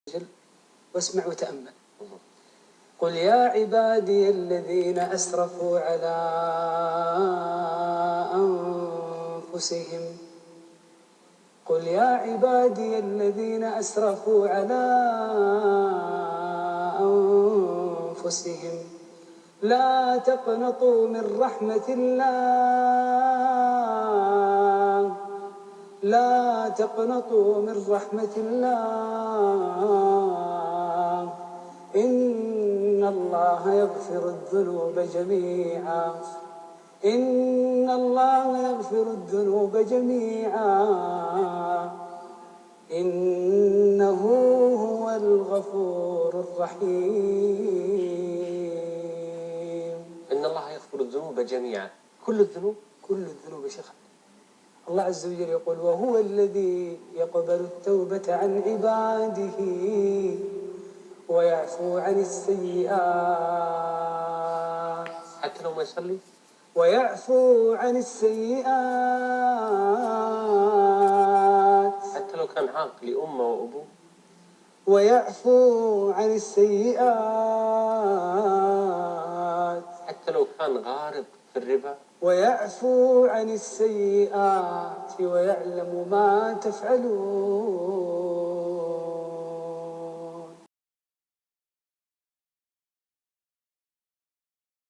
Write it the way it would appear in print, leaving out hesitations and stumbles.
وجل واسمع وتأمل. قل يا عبادي الذين أسرفوا على أنفسهم قل يا عبادي الذين أسرفوا على أنفسهم لا تقنطوا من رحمة الله لا تقنطوا من رحمة الله إن الله يغفر الذنوب جميعا إن الله يغفر الذنوب جميعا إنه هو الغفور الرحيم. إن الله يغفر الذنوب جميعا. كل الذنوب؟ كل الذنوب يا شيخ. الله عز وجل يقول وهو الذي يقبل التوبة عن عباده ويعفو عن السيئات حتى لو ما يصلي؟ ويعفو عن السيئات حتى لو كان عاق لأمه وأبوه؟ ويعفو عن السيئات حتى لو كان غارق في الربا؟ ويعفو عن السيئات ويعلم ما تفعلون.